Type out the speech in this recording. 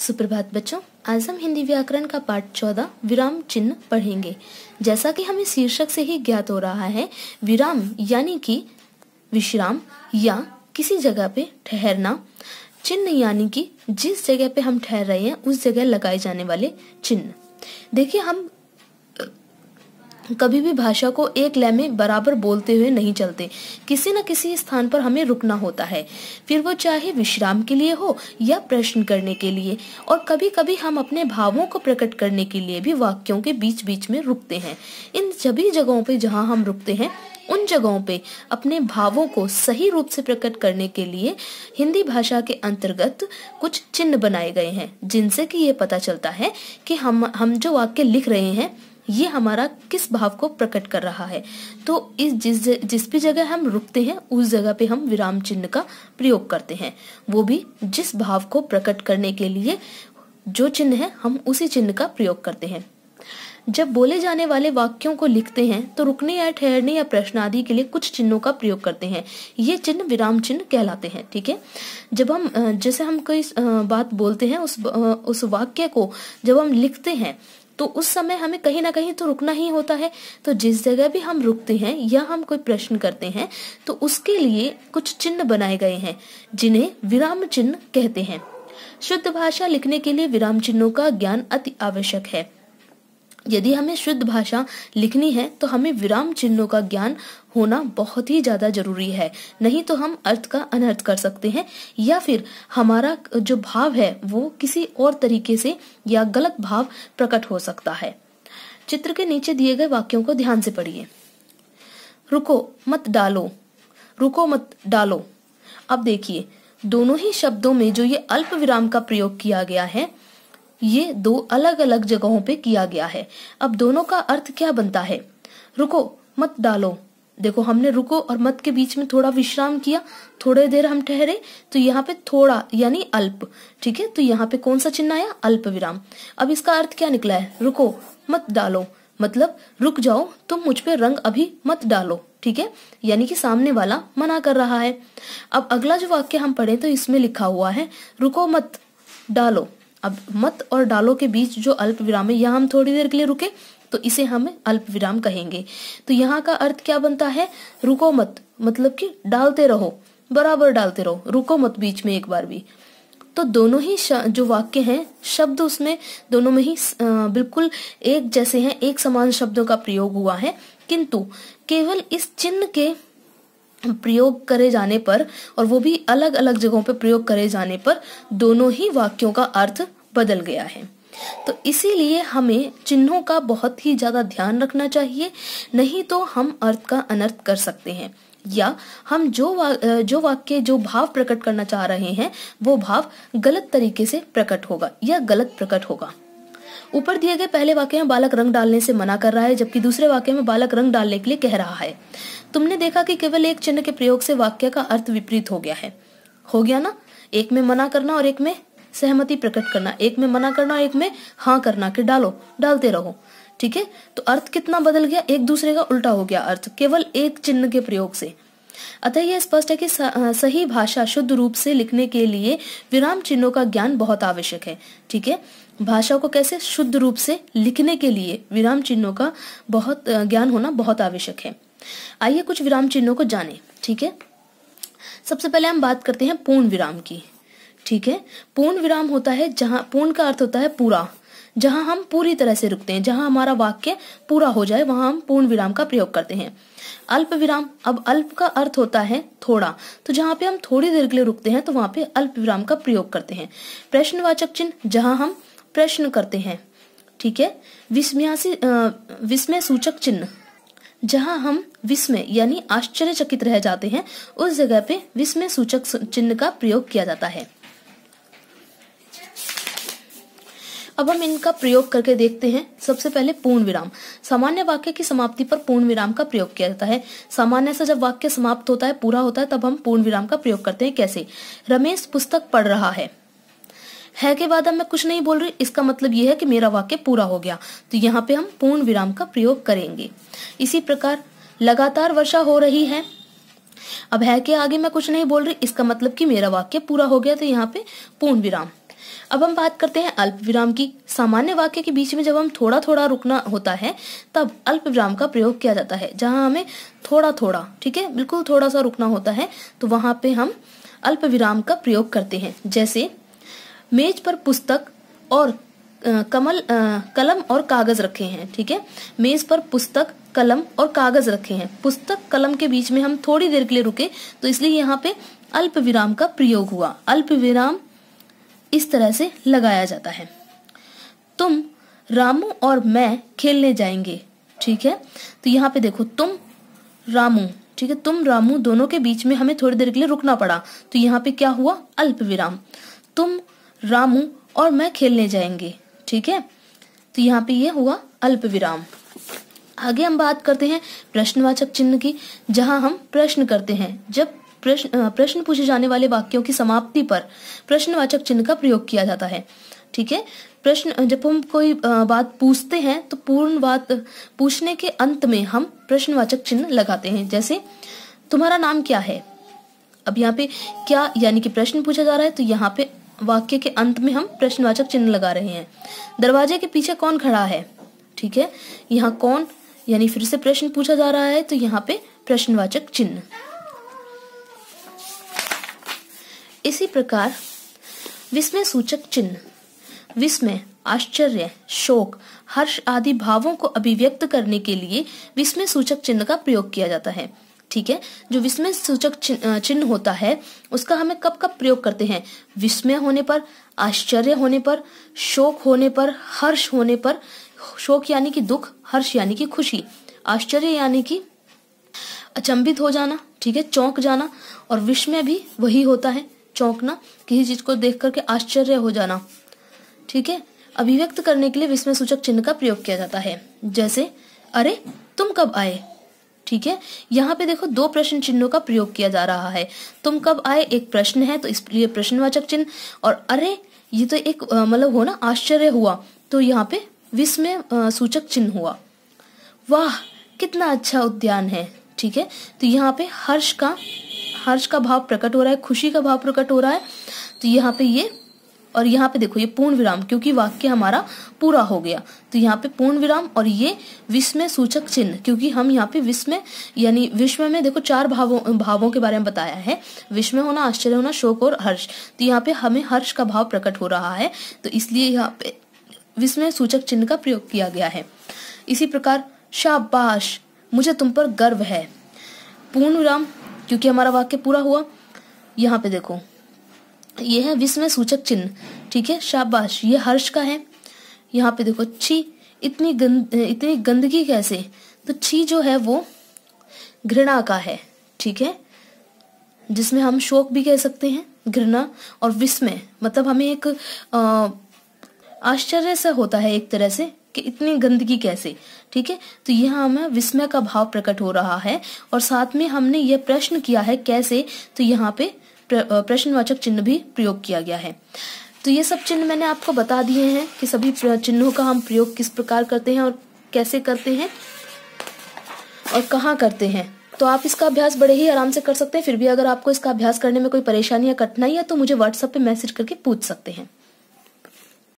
सुप्रभात बच्चों, आज हम हिंदी व्याकरण का पाठ 14 विराम चिन्ह पढ़ेंगे। जैसा कि हमें शीर्षक से ही ज्ञात हो रहा है, विराम यानी कि विश्राम या किसी जगह पे ठहरना, चिन्ह यानी कि जिस जगह पे हम ठहर रहे हैं उस जगह लगाए जाने वाले चिन्ह। देखिए, हम कभी भी भाषा को एक लय में बराबर बोलते हुए नहीं चलते। किसी न किसी स्थान पर हमें रुकना होता है, फिर वो चाहे विश्राम के लिए हो या प्रश्न करने के लिए। और कभी कभी हम अपने भावों को प्रकट करने के लिए भी वाक्यों के बीच बीच में रुकते हैं। इन सभी जगहों पे जहाँ हम रुकते हैं, उन जगहों पे अपने भावों को सही रूप से प्रकट करने के लिए हिंदी भाषा के अंतर्गत कुछ चिन्ह बनाए गए हैं, जिनसे कि ये पता चलता है कि हम जो वाक्य लिख रहे हैं ये हमारा किस भाव को प्रकट कर रहा है। तो इस जिस भी जगह हम रुकते हैं उस जगह पे हम विराम चिन्ह का प्रयोग करते हैं, वो भी जिस भाव को प्रकट करने के लिए जो चिन्ह है हम उसी चिन्ह का प्रयोग करते हैं। जब बोले जाने वाले वाक्यों को लिखते हैं तो रुकने या ठहरने या प्रश्न आदि के लिए कुछ चिन्हों का प्रयोग करते हैं। ये चिन्ह विराम चिन्ह कहलाते हैं। ठीक है, जब हम जैसे हम कोई बात बोलते हैं, उस वाक्य को जब हम लिखते हैं तो उस समय हमें कहीं ना कहीं तो रुकना ही होता है। तो जिस जगह भी हम रुकते हैं या हम कोई प्रश्न करते हैं तो उसके लिए कुछ चिन्ह बनाए गए हैं, जिन्हें विराम चिन्ह कहते हैं। शुद्ध भाषा लिखने के लिए विराम चिन्हों का ज्ञान अति आवश्यक है। यदि हमें शुद्ध भाषा लिखनी है तो हमें विराम चिन्हों का ज्ञान होना बहुत ही ज्यादा जरूरी है, नहीं तो हम अर्थ का अनर्थ कर सकते हैं या फिर हमारा जो भाव है वो किसी और तरीके से या गलत भाव प्रकट हो सकता है। चित्र के नीचे दिए गए वाक्यों को ध्यान से पढ़िए। रुको मत डालो, रुको मत डालो। अब देखिए, दोनों ही शब्दों में जो ये अल्प विराम का प्रयोग किया गया है, ये दो अलग अलग जगहों पे किया गया है। अब दोनों का अर्थ क्या बनता है? रुको मत डालो, देखो हमने रुको और मत के बीच में थोड़ा विश्राम किया, थोड़ी देर हम ठहरे, तो यहाँ पे थोड़ा यानी अल्प। ठीक है, तो यहाँ पे कौन सा चिन्ह आया? अल्प विराम। अब इसका अर्थ क्या निकला है? रुको मत डालो मतलब रुक जाओ, तुम मुझ पे रंग अभी मत डालो। ठीक है, यानी कि सामने वाला मना कर रहा है। अब अगला जो वाक्य हम पढ़े तो इसमें लिखा हुआ है रुको मत डालो। अब मत और डालो के बीच जो अल्प विराम है, यहाँ हम थोड़ी देर के लिए रुके तो इसे हम अल्प विराम कहेंगे। तो यहाँ का अर्थ क्या बनता है? रुको मत मतलब कि डालते रहो, बराबर डालते रहो, रुको मत बीच में एक बार भी। तो दोनों ही जो वाक्य हैं, शब्द उसमें दोनों में ही बिल्कुल एक जैसे हैं, एक समान शब्दों का प्रयोग हुआ है, किंतु केवल इस चिन्ह के प्रयोग करे जाने पर, और वो भी अलग अलग जगहों पर प्रयोग करे जाने पर, दोनों ही वाक्यों का अर्थ बदल गया है। तो इसीलिए हमें चिन्हों का बहुत ही ज्यादा ध्यान रखना चाहिए, नहीं तो हम अर्थ का अनर्थ कर सकते हैं, या हम जो वाक्य जो भाव प्रकट करना चाह रहे हैं वो भाव गलत तरीके से प्रकट होगा या गलत प्रकट होगा। ऊपर दिए गए पहले वाक्य में बालक रंग डालने से मना कर रहा है, जबकि दूसरे वाक्य में बालक रंग डालने के लिए कह रहा है। तुमने देखा कि केवल एक चिन्ह के प्रयोग से वाक्य का अर्थ विपरीत हो गया ना? एक में मना करना और एक में सहमति प्रकट करना, एक में मना करना और एक में हाँ करना कि डालो, डालते रहो। ठीक है, तो अर्थ कितना बदल गया, एक दूसरे का उल्टा हो गया अर्थ केवल एक चिन्ह के प्रयोग से। अतः यह स्पष्ट है कि सही भाषा शुद्ध रूप से लिखने के लिए विराम चिन्हों का ज्ञान बहुत आवश्यक है। ठीक है, भाषा को कैसे शुद्ध रूप से लिखने के लिए विराम चिन्हों का बहुत ज्ञान होना बहुत आवश्यक है। आइए कुछ विराम चिन्हों को जानें। ठीक है, सबसे पहले हम बात करते हैं पूर्ण विराम की। ठीक है, पूर्ण विराम होता है जहां पूर्ण का अर्थ होता है पूरा, जहां हम पूरी तरह से रुकते हैं, जहां हमारा वाक्य पूरा हो जाए वहां हम पूर्ण विराम का प्रयोग करते हैं। अल्प विराम, अब अल्प का अर्थ होता है थोड़ा, तो जहां पे हम थोड़ी देर के लिए रुकते हैं तो वहां पे अल्प विराम का प्रयोग करते हैं। प्रश्नवाचक चिन्ह, जहां हम प्रश्न करते हैं। ठीक है, विस्मय सूचक चिन्ह, जहां हम विस्मय यानी आश्चर्यचकित रह जाते हैं, उस जगह पे विस्मय सूचक चिन्ह का प्रयोग किया जाता है। अब हम इनका प्रयोग करके देखते हैं। सबसे पहले पूर्ण विराम, सामान्य वाक्य की समाप्ति पर पूर्ण विराम का प्रयोग किया जाता है। सामान्य से जब वाक्य समाप्त होता है, पूरा होता है, तब हम पूर्ण विराम का प्रयोग करते हैं। कैसे? रमेश पुस्तक पढ़ रहा है के बाद अब मैं कुछ नहीं बोल रही, इसका मतलब यह है कि मेरा वाक्य पूरा हो गया, तो यहाँ पे हम पूर्ण विराम का प्रयोग करेंगे। इसी प्रकार लगातार वर्षा हो रही है, अब है के आगे मैं कुछ नहीं बोल रही, इसका मतलब कि मेरा वाक्य पूरा हो गया, तो यहाँ पे पूर्ण विराम। अब हम बात करते हैं अल्प विराम की। सामान्य वाक्य के बीच में जब हम थोड़ा थोड़ा रुकना होता है तब अल्प विराम का प्रयोग किया जाता है। जहां हमें थोड़ा थोड़ा, ठीक है, बिल्कुल थोड़ा सा रुकना होता है तो वहां पे हम अल्प विराम का प्रयोग करते हैं। जैसे मेज पर पुस्तक और कलम और कागज रखे हैं, ठीक है। मेज पर पुस्तक, कलम और कागज रखे हैं। पुस्तक कलम के बीच में हम थोड़ी देर के लिए रुके तो इसलिए यहाँ पे अल्प विराम का प्रयोग हुआ। अल्प विराम इस तरह से लगाया जाता है। तुम, रामू और मैं खेलने जाएंगे, ठीक है। तो यहाँ पे देखो तुम, रामू, ठीक है, तुम, रामू दोनों के बीच में हमें थोड़ी देर के लिए रुकना पड़ा तो यहाँ पे क्या हुआ? अल्प विराम। तुम, रामू और मैं खेलने जाएंगे, ठीक है। तो यहाँ पे ये हुआ अल्प विराम। आगे हम बात करते हैं प्रश्नवाचक चिन्ह की, जहां हम प्रश्न करते हैं। जब प्रश्न पूछे जाने वाले वाक्यों की समाप्ति पर प्रश्नवाचक चिन्ह का प्रयोग किया जाता है, ठीक है। प्रश्न, जब हम कोई बात पूछते हैं तो पूर्ण बात पूछने के अंत में हम प्रश्नवाचक चिन्ह लगाते हैं। जैसे तुम्हारा नाम क्या है? अब यहाँ पे क्या यानी कि प्रश्न पूछा जा रहा है तो यहाँ पे वाक्य के अंत में हम प्रश्नवाचक चिन्ह लगा रहे हैं। दरवाजे के पीछे कौन खड़ा है? ठीक है, यहाँ कौन यानी फिर से प्रश्न पूछा जा रहा है तो यहाँ पे प्रश्नवाचक चिन्ह। इसी प्रकार विस्मय सूचक चिन्ह, विस्मय, आश्चर्य, शोक, हर्ष आदि भावों को अभिव्यक्त करने के लिए विस्मय सूचक चिन्ह का प्रयोग किया जाता है, ठीक है। जो विस्मय सूचक चिन्ह होता है उसका हमें कब कब प्रयोग करते हैं? विस्मय होने पर, आश्चर्य होने पर, शोक होने पर, हर्ष होने पर। शोक यानी कि दुख, हर्ष यानी कि खुशी, आश्चर्य यानी कि अचंभित हो जाना, ठीक है, चौंक जाना। और विस्मय भी वही होता है, चौंकना, किसी चीज को देख करके आश्चर्य हो जाना, ठीक है। अभिव्यक्त करने के लिए विस्मय सूचक चिन्ह का प्रयोग किया जाता है। जैसे अरे तुम कब आए, ठीक है। यहाँ पे देखो दो प्रश्न चिन्हों का प्रयोग किया जा रहा है। तुम कब आए एक प्रश्न है तो इसलिए प्रश्नवाचक चिन्ह, और अरे ये तो एक मतलब हो ना, आश्चर्य हुआ तो यहाँ पे विस्मय सूचक चिन्ह हुआ। वाह कितना अच्छा उद्यान है, ठीक है। तो यहाँ पे हर्ष का भाव प्रकट हो रहा है, खुशी का भाव प्रकट हो रहा है। तो यहाँ पे ये, और यहाँ पे देखो ये पूर्ण विराम, क्योंकि वाक्य हमारा पूरा हो गया तो यहाँ पे पूर्ण विराम, और ये विस्मय सूचक चिन्ह, क्योंकि हम यहाँ पे विस्मय यानी विस्मय में देखो चार भावों के बारे में बताया है, विस्मय होना, आश्चर्य होना, शोक और हर्ष। तो यहाँ पे हमें हर्ष का भाव प्रकट हो रहा है तो इसलिए यहाँ पे विस्मय सूचक चिन्ह का प्रयोग किया गया है। इसी प्रकार शाबाश मुझे तुम पर गर्व है, पूर्ण विराम, क्योंकि हमारा वाक्य पूरा हुआ। यहाँ पे देखो ये है विस्मय सूचक चिन्ह, ठीक है, शाबाश, ये हर्ष का है। यहाँ पे देखो छी इतनी गंदगी कैसे, तो छी जो है वो घृणा का है, ठीक है, जिसमें हम शोक भी कह सकते हैं, घृणा। और विस्मय मतलब हमें एक आश्चर्य से होता है एक तरह से कि इतनी गंदगी कैसे, ठीक है। तो यहाँ हमें विस्मय का भाव प्रकट हो रहा है, और साथ में हमने ये प्रश्न किया है कैसे, तो यहाँ पे प्रश्नवाचक चिन्ह भी प्रयोग किया गया है। तो ये सब चिन्ह मैंने आपको बता दिए हैं कि सभी चिन्हों का हम प्रयोग किस प्रकार करते हैं और कैसे करते हैं और कहाँ करते हैं। तो आप इसका अभ्यास बड़े ही आराम से कर सकते हैं। फिर भी अगर आपको इसका अभ्यास करने में कोई परेशानी या कठिनाई है तो मुझे व्हाट्सएप पे मैसेज करके पूछ सकते हैं।